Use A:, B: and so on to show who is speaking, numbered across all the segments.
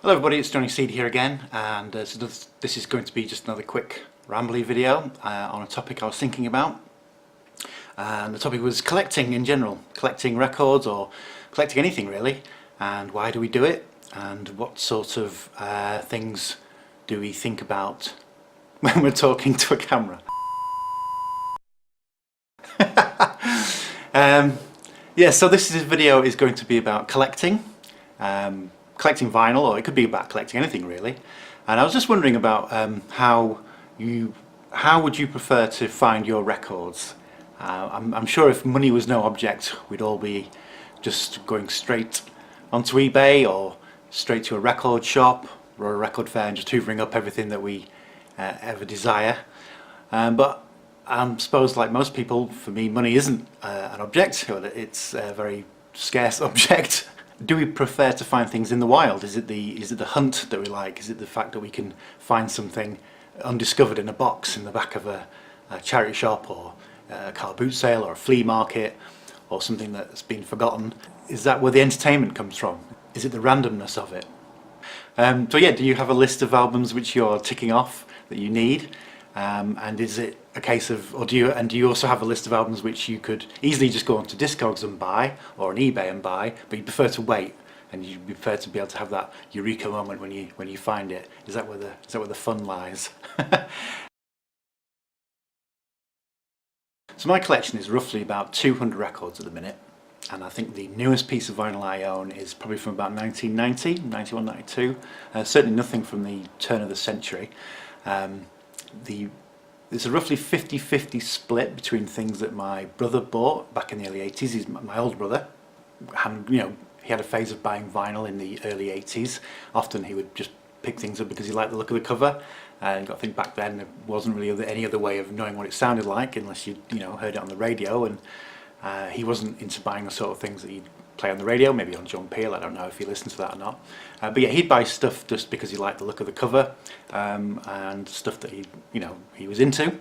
A: Hello everybody, it's Johnny Seed here again, and this is going to be just another quick rambly video on a topic I was thinking about. And the topic was collecting in general, collecting records or collecting anything really, and why do we do it, and what sort of things do we think about when we're talking to a camera. Yeah, so this video is going to be about collecting. Collecting vinyl, or it could be about collecting anything really. And I was just wondering about how would you prefer to find your records? I'm sure if money was no object, we'd all be just going straight onto eBay or straight to a record shop or a record fair and just hoovering up everything that we ever desire. But I suppose, like most people, for me, money isn't an object. It's a very scarce object. Do we prefer to find things in the wild? Is it the hunt that we like? Is it the fact that we can find something undiscovered in a box in the back of a charity shop or a car boot sale or a flea market or something that's been forgotten? Is that where the entertainment comes from? Is it the randomness of it? So yeah, do you have a list of albums which you're ticking off that you need? And is it a case of, or do you also have a list of albums which you could easily just go onto Discogs and buy, or on eBay and buy, but you prefer to wait and you prefer to be able to have that eureka moment when you find it? Is that where the fun lies? So my collection is roughly about 200 records at the minute, and I think the newest piece of vinyl I own is probably from about 1990, 91, 92. Certainly nothing from the turn of the century. There's a roughly 50-50 split between things that my brother bought back in the early 80s. He's my older brother, and he had a phase of buying vinyl in the early 80s. Often he would just pick things up because he liked the look of the cover, and I think back then there wasn't really any other way of knowing what it sounded like unless you heard it on the radio, and he wasn't into buying the sort of things that he'd play on the radio, maybe on John Peel. I don't know if he listened to that or not, but yeah, he'd buy stuff just because he liked the look of the cover, and stuff that he was into. And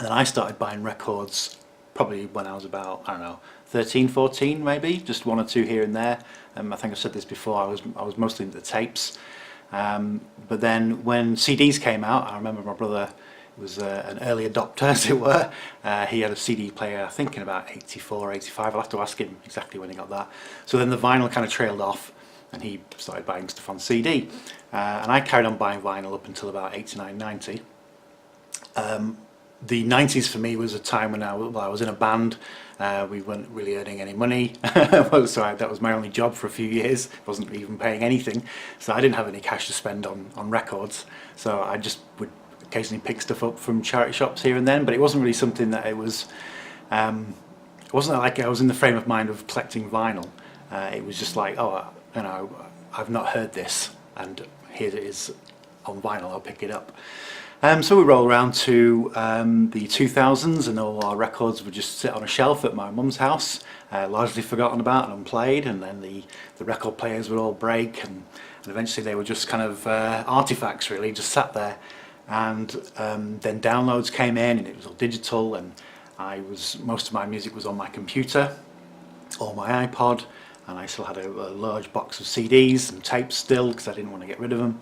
A: then I started buying records probably when I was about, I don't know, 13, 14 maybe, just one or two here and there. I think I've said this before, I was mostly into the tapes, but then when CDs came out, I remember my brother was an early adopter, as it were. He had a CD player, I think in about 84, 85. I'll have to ask him exactly when he got that. So then the vinyl kind of trailed off and he started buying stuff on CD. And I carried on buying vinyl up until about 89, 90. The 90s for me was a time when I was in a band. We weren't really earning any money, so that was my only job for a few years. I wasn't even paying anything, so I didn't have any cash to spend on records. So I just would occasionally pick stuff up from charity shops here and then, but it wasn't really something that it wasn't like I was in the frame of mind of collecting vinyl. It was just like, oh, I've not heard this, and here it is on vinyl, I'll pick it up. So we roll around to the 2000s, and all our records would just sit on a shelf at my mum's house, largely forgotten about and unplayed, and then the record players would all break, and eventually they were just kind of artifacts really, just sat there. And then downloads came in and it was all digital, and most of my music was on my computer or my iPod, and I still had a large box of CDs and tapes still because I didn't want to get rid of them.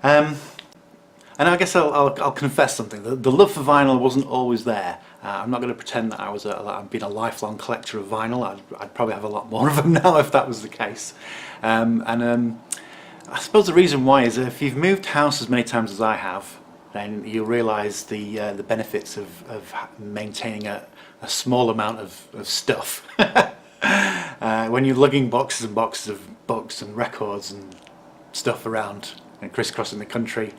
A: And I guess I'll confess something. The love for vinyl wasn't always there. I'm not going to pretend that I've been a lifelong collector of vinyl. I'd probably have a lot more of them now if that was the case. I suppose the reason why is if you've moved house as many times as I have, then you'll realise the benefits of maintaining a small amount of stuff. When you're lugging boxes and boxes of books and records and stuff around and crisscrossing the country,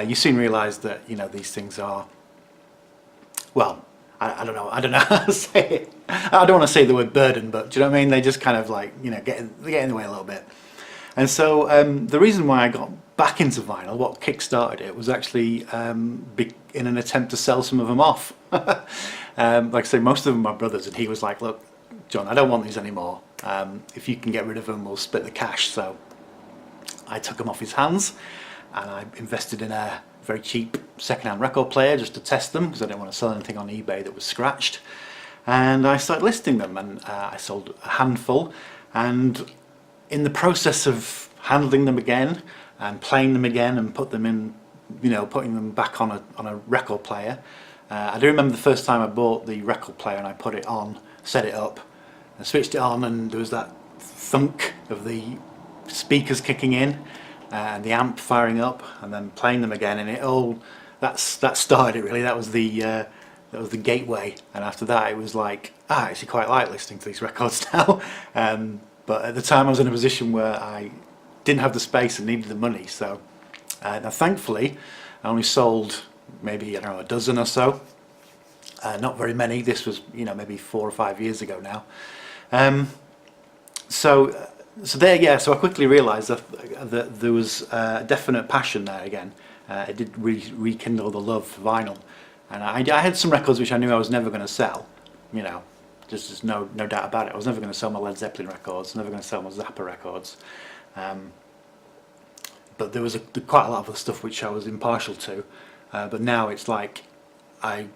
A: you soon realise that these things are, well, I don't know how to say it. I don't want to say the word burden, but do you know what I mean? They just kind of like get in the way a little bit. And so the reason why I got back into vinyl, what kick-started it, was actually in an attempt to sell some of them off. Like I say, most of them are my brother's, and he was like, look, John, I don't want these anymore. If you can get rid of them, we'll split the cash. So I took them off his hands, and I invested in a very cheap second-hand record player just to test them, because I didn't want to sell anything on eBay that was scratched. And I started listing them, and I sold a handful, and in the process of handling them again and playing them again and put them in, you know, putting them back on a record player. I do remember the first time I bought the record player and I put it on, set it up, and switched it on, and there was that thunk of the speakers kicking in and the amp firing up, and then playing them again, and it all that started it really. That was the gateway, and after that it was like, I actually quite like listening to these records now. But at the time I was in a position where I didn't have the space and needed the money, so now thankfully I only sold maybe, I don't know, a dozen or so. Not very many. This was, you know, maybe 4 or 5 years ago now. So I quickly realised that there was a definite passion there again. It did rekindle the love for vinyl, and I had some records which I knew I was never going to sell. You know, just no doubt about it. I was never going to sell my Led Zeppelin records, never going to sell my Zappa records. But there was quite a lot of other stuff which I was impartial to. But now it's like I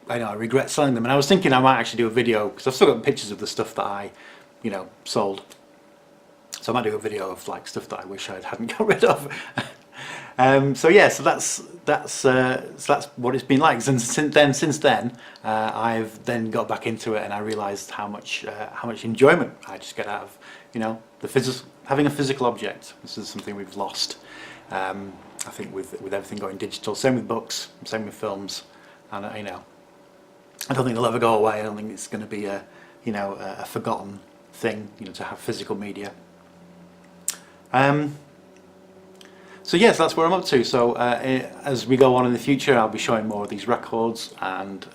A: know I regret selling them, and I was thinking I might actually do a video, because I've still got pictures of the stuff that I, you know, sold. So I might do a video of like stuff that I wish I hadn't got rid of. So that's what it's been like. And since then, I've then got back into it, and I realised how much enjoyment I just get out of, you know, having a physical object. This is something we've lost. I think with everything going digital, same with books, same with films, and you know, I don't think they'll ever go away. I don't think it's going to be a forgotten thing, you know, to have physical media. So yes, that's where I'm up to. So as we go on in the future, I'll be showing more of these records, and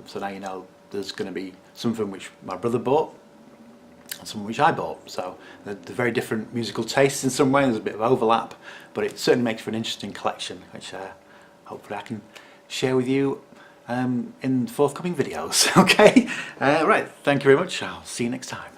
A: so now you know there's going to be some of them which my brother bought and some which I bought. So they're very different musical tastes in some way. There's a bit of overlap, but it certainly makes for an interesting collection, which hopefully I can share with you in forthcoming videos. Okay, right. Thank you very much. I'll see you next time.